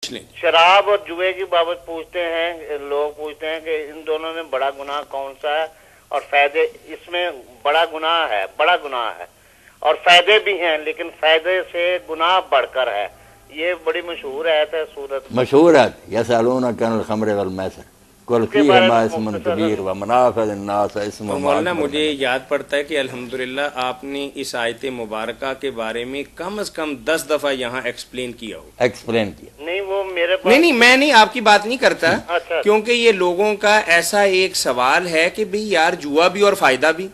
شراب اور جوئے کی بابت پوچھتے ہیں لوگ، پوچھتے ہیں کہ ان دونوں میں بڑا گناہ کون سا ہے اور فائدے، اس میں بڑا گناہ ہے اور فائدے بھی ہیں، لیکن فائدے سے گناہ بڑھ کر ہے۔ یہ بڑی مشہور آیت ہے سورت، مشہور ہے یسألونک عن الخمر والمیسر قل فیہما اسم کبیر ومنافع للناس اسم مولانا مجھے یاد پڑتا ہے کہ الحمدللہ آپ نے اس آیت مبارکہ کے بارے میں کم از کم 10 دفعہ یہاں ایکسپلین کیا ہو۔ ایکسپلین کیا نہیں وہ میرے پاس نہیں میں نہیں آپ کی بات نہیں کرتا، اچھا کیونکہ یہ لوگوں کا ایسا ایک سوال ہے کہ بھئی یار جوا بھی اور فائدہ بھی،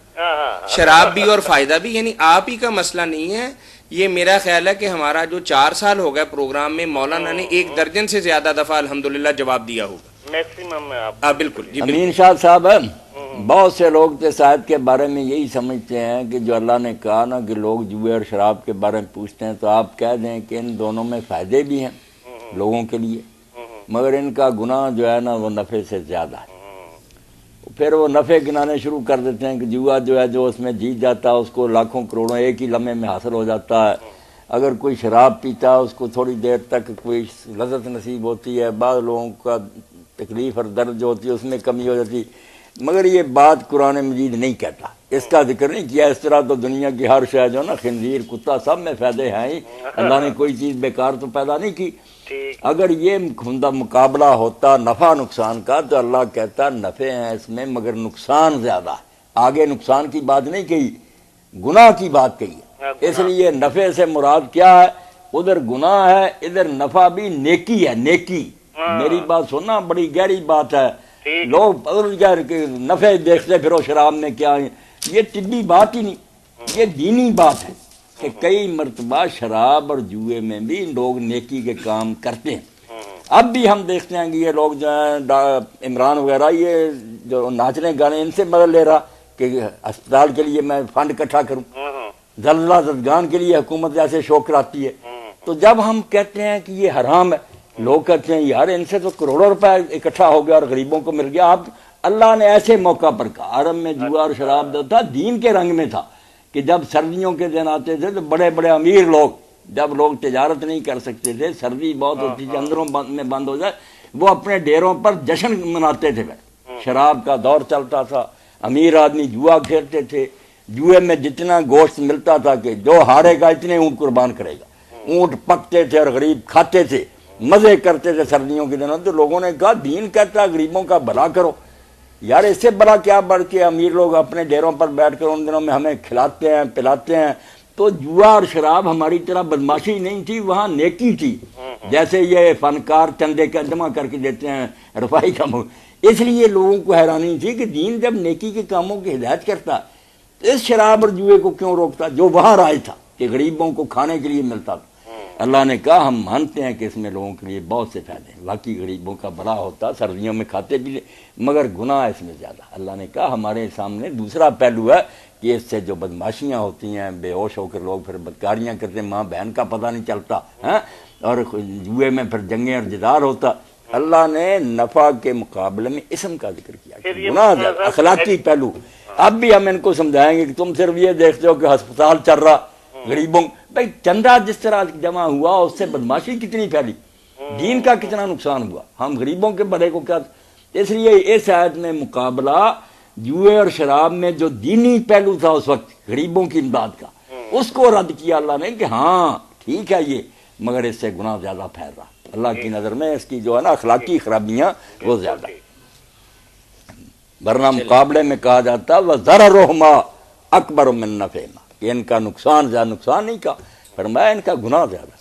شراب بھی اور فائدہ بھی، یعنی آپ ہی کا مسئلہ نہیں ہے یہ۔ میرا خیال ہے کہ ہمارا جو 4 سال ہو گئے پروگرام میں مولانا نے 1 درجن سے زیادہ دفعہ الحمدللہ جواب دیا ہوگا میکسیمم میں آپ بالکل جی امین شاہ صاحب، بہت سے لوگ تو آیت کے بارے میں یہی سمجھتے ہیں کہ جو اللہ نے کہا نا کہ لوگ جوئے اور شراب کے بارے میں پوچھتے ہیں تو آپ کہہ دیں کہ ان دونوں میں فائدے بھی ہیں لوگوں کے لیے، مگر ان کا گناہ جو ہے نا وہ نفع سے زیادہ ہے۔ پھر وہ نفع گنانے شروع کر دیتے ہیں کہ جوا جو ہے جو اس میں جیت جاتا ہے اس کو لاکھوں کروڑوں ایک ہی لمحے میں حاصل ہو جاتا ہے، اگر کوئی شراب پیتا ہے اس کو تھوڑی دیر تک کوئی لذت نصیب ہوتی ہے، بعض لوگوں کا تکلیف اور درد جو ہوتی ہے اس میں کمی ہو جاتی، مگر یہ بات قرآن مجید نہیں کہتا، اس کا ذکر نہیں کیا۔ اس طرح تو دنیا کی ہر شے جو نا خنزیر کتا سب میں فائدے ہیں ہی، اللہ نے کوئی چیز بیکار تو پیدا نہیں کی۔ اگر یہ مقابلہ ہوتا نفع نقصان کا تو اللہ کہتا نفع ہیں اس میں مگر نقصان زیادہ ہے، آگے نقصان کی بات نہیں کہی، گناہ کی بات کہی ہے۔ اس لیے نفع سے مراد کیا ہے، ادھر گناہ ہے ادھر نفع بھی، نیکی ہے نیکی۔ میری بات سننا، بڑی گہری بات ہے، لوگ نفع دیکھتے پھرو شراب میں کیا ہے، یہ طبی بات ہی نہیں، یہ دینی بات ہے کہ کئی مرتبہ شراب اور جوئے میں بھی لوگ نیکی کے کام کرتے ہیں۔ اب بھی ہم دیکھتے ہیں کہ یہ لوگ جو ہیں عمران وغیرہ یہ جو ناچنے گانے ان سے بدل لے رہا کہ اسپتال کے لیے میں فنڈ اکٹھا کروں، زلزلہ زدگان کے لیے حکومت ایسے شو کراتی ہے۔ تو جب ہم کہتے ہیں کہ یہ حرام ہے، لوگ کہتے ہیں یار ان سے تو کروڑوں روپے اکٹھا ہو گیا اور غریبوں کو مل گیا۔ آپ اللہ نے ایسے موقع پر کہا، عرب میں جوا اور شراب تھا دین کے رنگ میں تھا کہ جب سردیوں کے دن آتے تھے تو بڑے بڑے امیر لوگ، جب لوگ تجارت نہیں کر سکتے تھے، سردی بہت ہوتی تھی، اندروں میں بند ہو جائے، وہ اپنے ڈیروں پر جشن مناتے تھے، شراب کا دور چلتا تھا، امیر آدمی جوا کھیلتے تھے، جوئے میں جتنا گوشت ملتا تھا کہ جو ہارے گا اتنے اونٹ قربان کرے گا، اونٹ پکتے تھے اور غریب کھاتے تھے، مزے کرتے تھے سردیوں کے دنوں۔ تو لوگوں نے کہا دین کہتا ہے غریبوں کا بھلا کرو، یار اس سے بڑا کیا بڑھ کے امیر لوگ اپنے ڈیروں پر بیٹھ کر ان دنوں میں ہمیں کھلاتے ہیں پلاتے ہیں۔ تو جوا اور شراب ہماری طرح بدماشی نہیں تھی، وہاں نیکی تھی، جیسے یہ فنکار چندے کا جمع کر کے دیتے ہیں رفائی کا۔ اس لیے لوگوں کو حیرانی تھی کہ دین جب نیکی کے کاموں کی ہدایت کرتا تو اس شراب اور جوئے کو کیوں روکتا جو وہاں رائج تھا کہ غریبوں کو کھانے کے لیے ملتا تھا۔ اللہ نے کہا ہم مانتے ہیں کہ اس میں لوگوں کے لیے بہت سے فائدے ہیں، باقی غریبوں کا بڑا ہوتا، سردیوں میں کھاتے بھی مگر گناہ اس میں زیادہ۔ اللہ نے کہا ہمارے سامنے دوسرا پہلو ہے کہ اس سے جو بدماشیاں ہوتی ہیں، بے ہوش ہو کر لوگ پھر بدکاریاں کرتے ہیں، ماں بہن کا پتہ نہیں چلتا، اور جوئے میں پھر جنگیں اور جدار ہوتا۔ اللہ نے نفع کے مقابلے میں اسم کا ذکر کیا، گناہ زیادہ، اخلاقی پہلو۔ اب بھی ہم ان کو سمجھائیں گے کہ تم صرف یہ دیکھتے ہو کہ ہسپتال چل رہا، غریبوں بھائی چندہ جس طرح جمع ہوا اس سے بدماشی کتنی پھیلی، دین کا کتنا نقصان ہوا، ہم غریبوں کے بھلے کو کیا۔ اس لیے اس آیت میں مقابلہ جوئے اور شراب میں جو دینی پہلو تھا اس وقت غریبوں کی امداد کا، اس کو رد کیا اللہ نے کہ ہاں ٹھیک ہے یہ، مگر اس سے گناہ زیادہ پھیل رہا، اللہ کی نظر میں اس کی جو ہے نا اخلاقی خرابیاں وہ زیادہ، ورنہ مقابلے میں کہا جاتا وَضَرَرُهُمَا أَكْبَرُ مِن نَفْعِهِمَا کہ ان کا نقصان زیادہ، نقصان نہیں کہا، فرمایا ان کا گناہ زیادہ۔